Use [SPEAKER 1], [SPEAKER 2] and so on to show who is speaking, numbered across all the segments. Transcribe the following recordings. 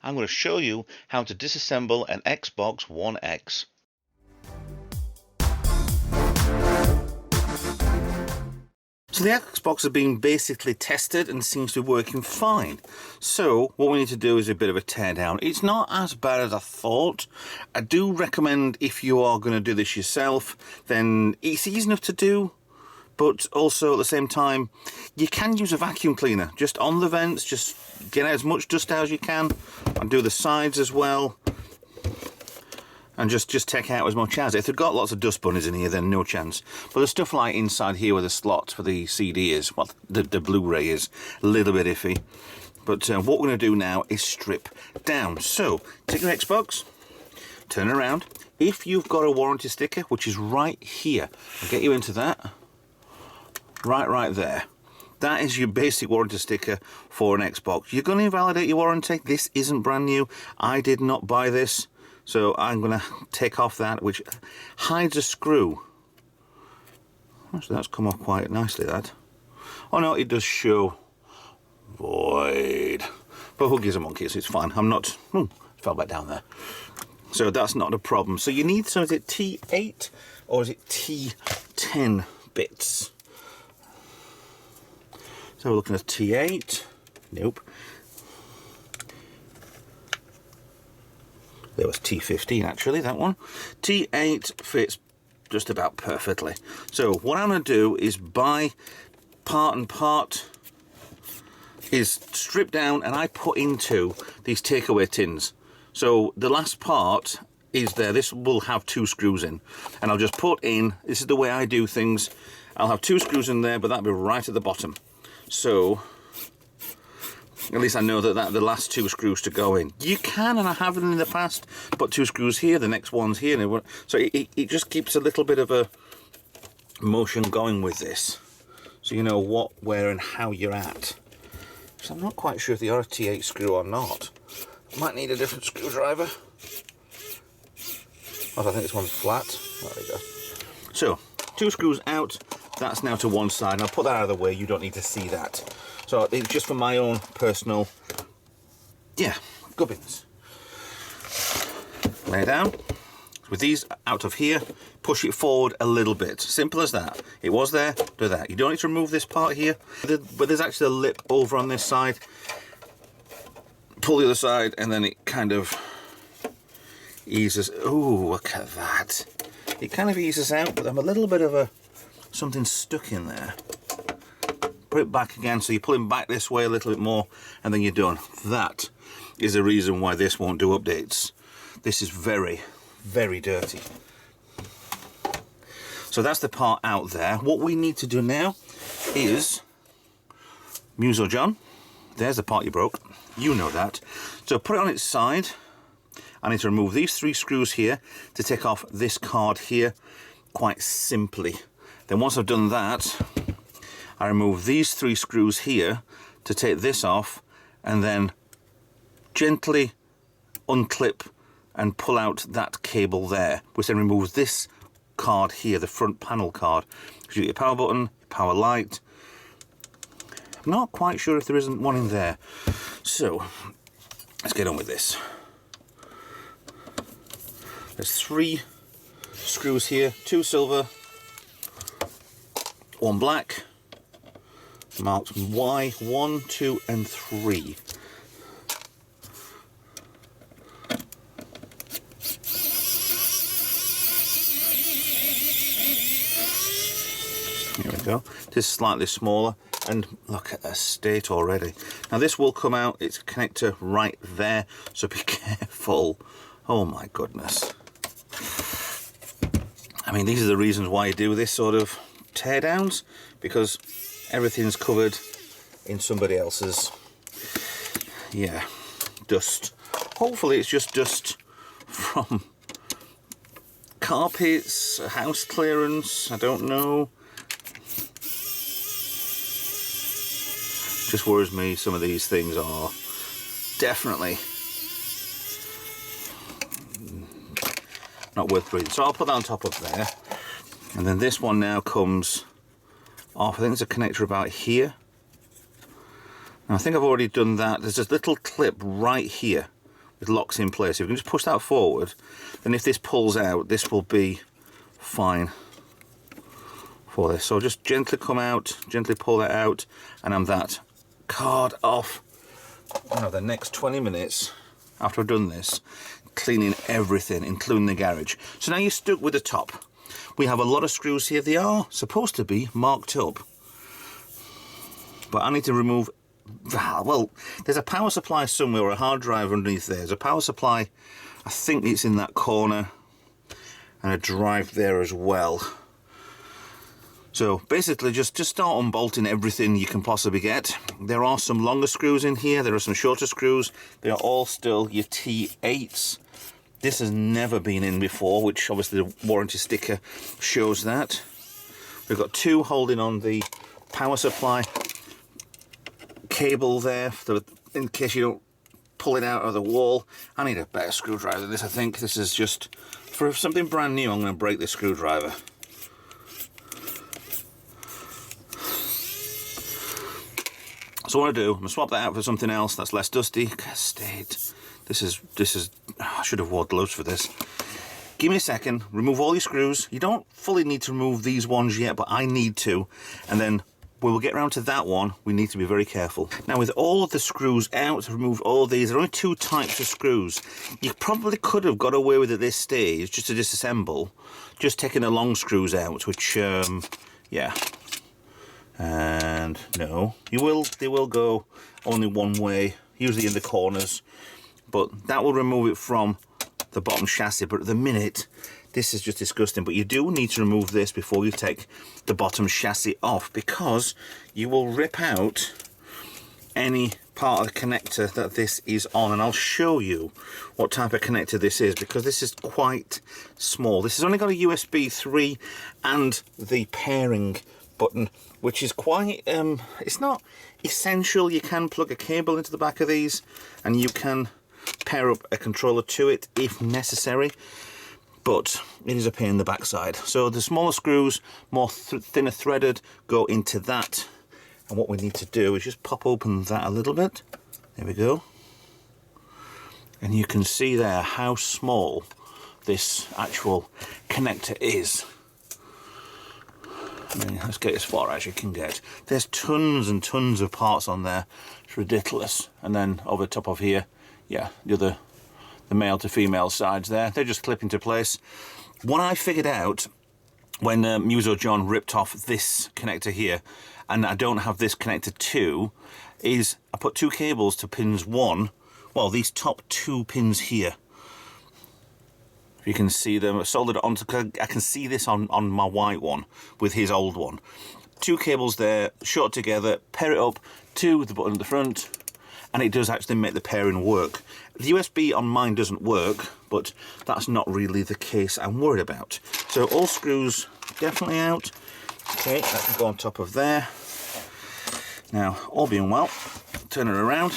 [SPEAKER 1] I'm going to show you how to disassemble an Xbox One X.
[SPEAKER 2] So the Xbox has been basically tested and seems to be working fine. So what we need to do is a bit of a teardown. It's not as bad as I thought. I do recommend, if you are going to do this yourself, then it's easy enough to do. But also at the same time, you can use a vacuum cleaner just on the vents, just get out as much dust out as you can, and do the sides as well, and just take out as much as. If they've got lots of dust bunnies in here, then no chance. But the stuff like inside here where the slot for the CD is, well, the Blu-ray is, a little bit iffy. But what we're going to do now is strip down. So take your Xbox, turn it around. If you've got a warranty sticker, which is right here, I'll get you into that. Right there. That is your basic warranty sticker for an Xbox. You're going to invalidate your warranty. This isn't brand new. I did not buy this, so I'm going to take off that, which hides a screw. Actually, that's come off quite nicely, that. Oh no, it does show void. But who gives a monkeys? It's fine. I'm not... fell back down there. So that's not a problem. So you need some, is it T8 or is it T10 bits? So we're looking at T8. Nope. There was T15 actually, that one. T8 fits just about perfectly. So what I'm going to do is buy part and part, is strip down, and I put into these takeaway tins. So the last part is there. This will have 2 screws in, and I'll just put in, this is the way I do things, I'll have 2 screws in there, but that'll be right at the bottom. So at least I know that the last 2 screws to go in. You can, and I have in the past, put 2 screws here, the next one's here, so it just keeps a little bit of a motion going with this, so you know what, where and how you're at. So I'm not quite sure if they are a T8 screw or not. Might need a different screwdriver. Oh, I think this one's flat. There we go. So 2 screws out. That's now to one side, and I'll put that out of the way. You don't need to see that. So it's just for my own personal, gubbins. Lay it down. With these out of here, push it forward a little bit. Simple as that. It was there, do that. You don't need to remove this part here, but there's actually a lip over on this side. Pull the other side, and then it kind of eases. Ooh, look at that. It kind of eases out, but I'm a little bit of something stuck in there. Put it back again, so you're pulling back this way a little bit more, and then you're done. That is the reason why this won't do updates. This is very, very dirty. So that's the part out there. What we need to do now is Muso John. There's the part you broke. You know that. So put it on its side. I need to remove these 3 screws here to take off this card here quite simply. Then once I've done that, I remove these 3 screws here to take this off, and then gently unclip and pull out that cable there, which then removes this card here, the front panel card. You get your power button, your power light. I'm not quite sure if there isn't one in there. So let's get on with this. There's 3 screws here, 2 silver, 1 black, marked Y, 1, 2, and 3. Here we go. This is slightly smaller, and look at the state already. Now this will come out, it's a connector right there, so be careful. Oh my goodness. I mean, these are the reasons why you do this sort of teardowns, because everything's covered in somebody else's dust. Hopefully it's just dust from carpets, house clearance, I don't know. Just worries me, some of these things are definitely not worth breathing. So I'll put that on top of there. And then this one now comes off. I think there's a connector about here. Now I think I've already done that. There's this little clip right here. it locks in place. If you can just push that forward, then if this pulls out, this will be fine for this. So just gently come out, gently pull that out, and I'm that card off. Now the next 20 minutes after I've done this, cleaning everything, including the garage. So now you're stuck with the top. We have a lot of screws here. They are supposed to be marked up, but I need to remove, well, there's a power supply somewhere or a hard drive underneath there. There's a power supply, I think it's in that corner, and a drive there as well. So basically just start unbolting everything you can possibly get. There are some longer screws in here, there are some shorter screws. They are all still your T8s. This has never been in before, which obviously the warranty sticker shows that. We've got two holding on the power supply cable there, in case you don't pull it out of the wall. I need a better screwdriver than this, I think. This is just, for something brand new, I'm going to break this screwdriver. So what I do, I'm going to swap that out for something else that's less dusty. This is, I should have wore gloves for this. Give me a second, remove all your screws. You don't fully need to remove these ones yet, but I need to. And then when we'll get around to that one, we need to be very careful. Now with all of the screws out, remove all these, there are only two types of screws. You probably could have got away with at this stage, just to disassemble, just taking the long screws out, which, yeah. And no, they will go only one way, usually in the corners, but that will remove it from the bottom chassis. But at the minute, this is just disgusting. But you do need to remove this before you take the bottom chassis off, because you will rip out any part of the connector that this is on. And I'll show you what type of connector this is, because this is quite small. This has only got a USB 3 and the pairing button, which is quite, it's not essential. You can plug a cable into the back of these and you can pair up a controller to it if necessary, but it is a pain in the backside. So the smaller screws, more thinner threaded, go into that, and what we need to do is just pop open that a little bit. There we go, and you can see there how small this actual connector is. I mean, let's get as far as you can get. There's tons and tons of parts on there. It's ridiculous. And then over the top of here, yeah, the male to female sides there, they just clip into place. What I figured out when Muso John ripped off this connector here, and I don't have this connector too, is I put two cables to pins 1, well, these top 2 pins here. You can see them soldered onto, I can see this on my white one with his old one. 2 cables there, short together, pair it up to the button at the front, and it does actually make the pairing work. The USB on mine doesn't work, but that's not really the case I'm worried about. So all screws definitely out. Okay, that can go on top of there. Now, all being well, turn it around.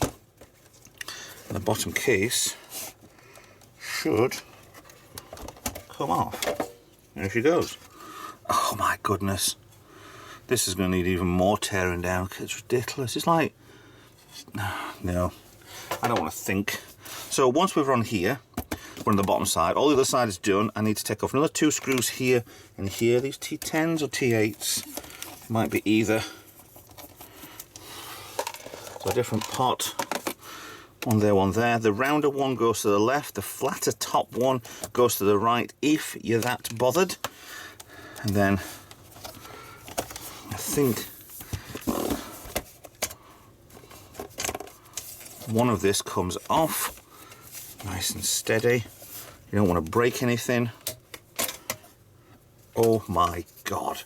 [SPEAKER 2] And the bottom case should come off. There she goes. Oh my goodness. This is going to need even more tearing down. It's ridiculous. It's like, no, I don't want to think. So once we're on here, we're on the bottom side, all the other side is done. I need to take off another 2 screws here and here. These T10s or T8s, might be either. So a different pot. One there. The rounder one goes to the left, the flatter top one goes to the right, if you're that bothered. And then I think one of this comes off, nice and steady. You don't want to break anything. Oh my God.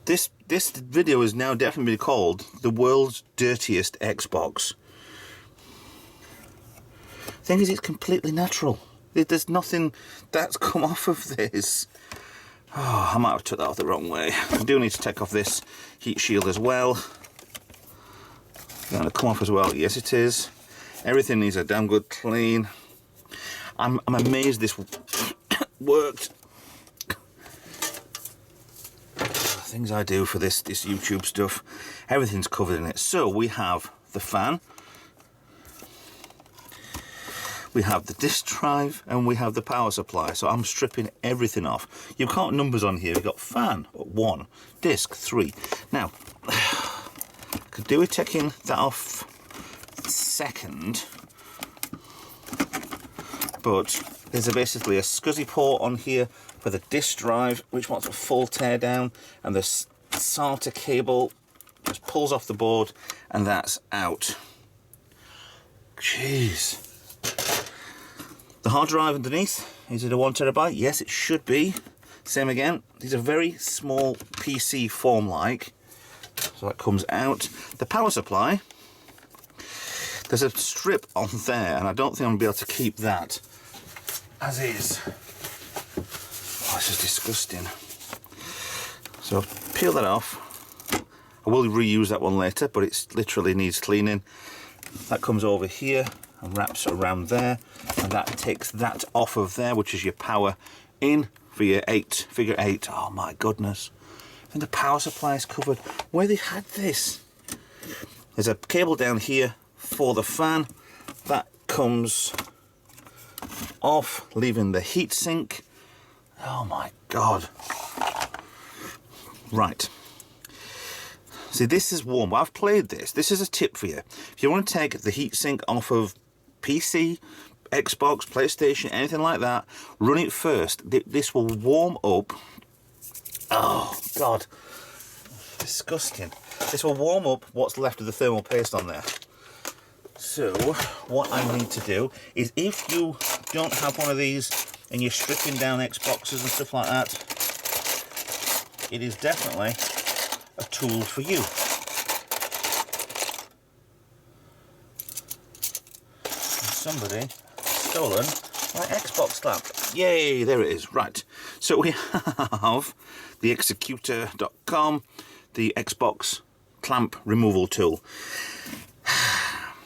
[SPEAKER 2] This video is now definitely called the world's dirtiest Xbox. Thing is, it's completely natural. There's nothing that's come off of this. Oh, I might have took that off the wrong way. I do need to take off this heat shield as well. It's going to come off as well. Yes, it is. Everything needs a damn good clean. I'm amazed this worked. Things I do for this YouTube stuff, everything's covered in it. So we have the fan, we have the disk drive, and we have the power supply. So I'm stripping everything off. You've got numbers on here. You've got fan at 1, disk 3. Now, could do with taking that off second, but there's basically a SCSI port on here for the disk drive, which wants a full tear down, and the SATA cable just pulls off the board, and that's out. Jeez. The hard drive underneath, is it a 1 terabyte? Yes, it should be. Same again. These are very small PC form like. So that comes out. The power supply, there's a strip on there, and I don't think I'm going to be able to keep that as is. Oh, this is disgusting. So peel that off. I will reuse that one later, but it literally needs cleaning. That comes over here and wraps around there, and that takes that off of there, which is your power in for your figure 8. Oh my goodness. And the power supply is covered. Where they had this? There's a cable down here for the fan. That comes off, leaving the heatsink. Oh my God. Right. See, this is warm. I've played this. This is a tip for you. If you want to take the heatsink off of PC, Xbox, PlayStation, anything like that, run it first. This will warm up. Oh, God. Disgusting. This will warm up what's left of the thermal paste on there. So, what I need to do is, if you don't have one of these and you're stripping down Xboxes and stuff like that, it is definitely a tool for you. Somebody stolen my Xbox clamp. Yay, there it is. Right, so we have the executor.com, the Xbox clamp removal tool.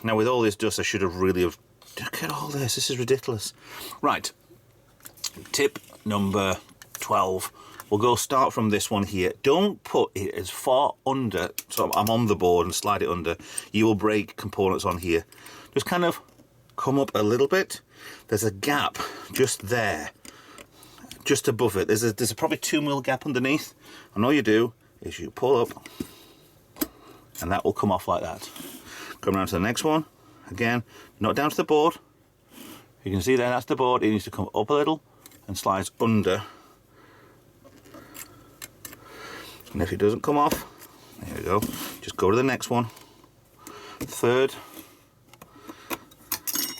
[SPEAKER 2] Now with all this dust, I should have really have... Look at all this is ridiculous. Right, tip number 12. We'll go start from this one here. Don't put it as far under, so I'm on the board, and slide it under. You will break components on here. Just kind of come up a little bit. There's a gap just there, just above it. There's a probably 2mm gap underneath, and all you do is you pull up, and that will come off like that. Come around to the next one. Again, not down to the board. You can see there, that's the board. It needs to come up a little and slides under. And if it doesn't come off, there we go. Just go to the next one. Third.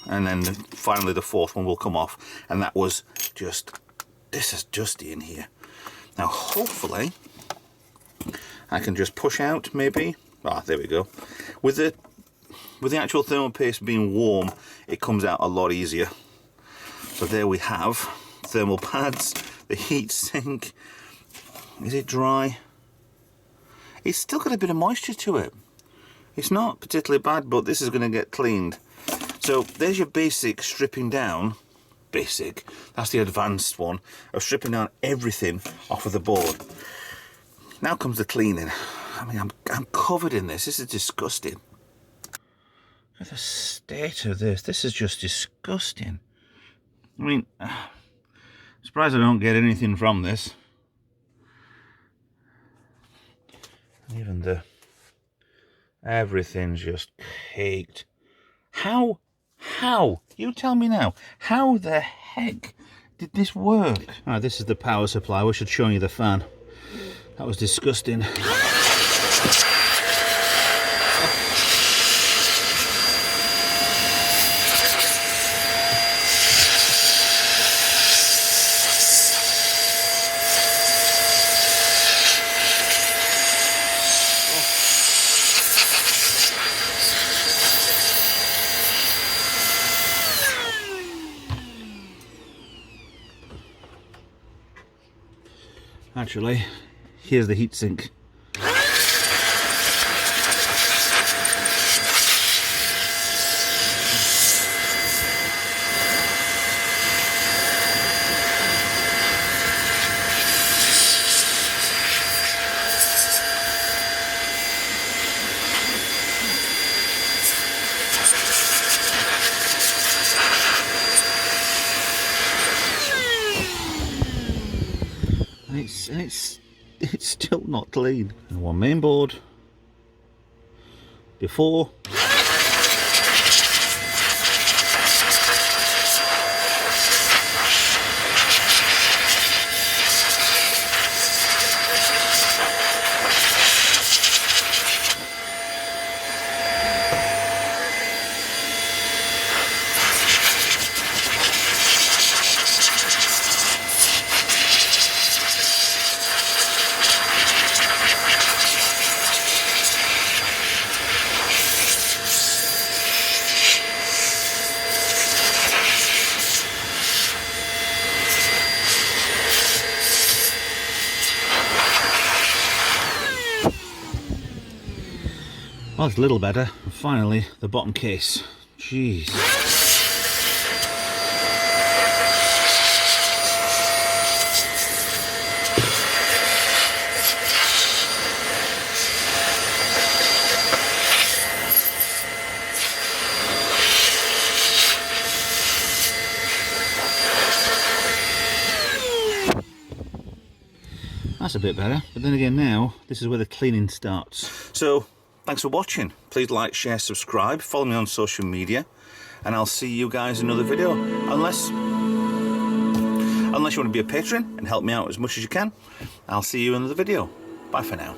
[SPEAKER 2] And then finally the fourth one will come off. And that was just, this is dusty in here. Now hopefully I can just push out maybe. Ah, there we go. With the actual thermal paste being warm, it comes out a lot easier. So there we have thermal pads, the heat sink. Is it dry? It's still got a bit of moisture to it. It's not particularly bad, but this is going to get cleaned. So there's your basic stripping down. Basic. That's the advanced one of stripping down everything off of the board. Now comes the cleaning. I mean, I'm covered in this. This is disgusting. Look at the state of this. This is just disgusting. I mean, I'm surprised I don't get anything from this. Even everything's just caked. How, you tell me now, how the heck did this work? Alright, this is the power supply. I wish I'd shown you the fan. That was disgusting. Actually, here's the heatsink. and it's still not clean. And one main board before. Well, it's a little better. And finally, the bottom case. Jeez. That's a bit better, but then again now, this is where the cleaning starts. So, thanks for watching. Please like, share, subscribe, follow me on social media, and I'll see you guys in another video. Unless you want to be a patron and help me out as much as you can, I'll see you in another video. Bye for now.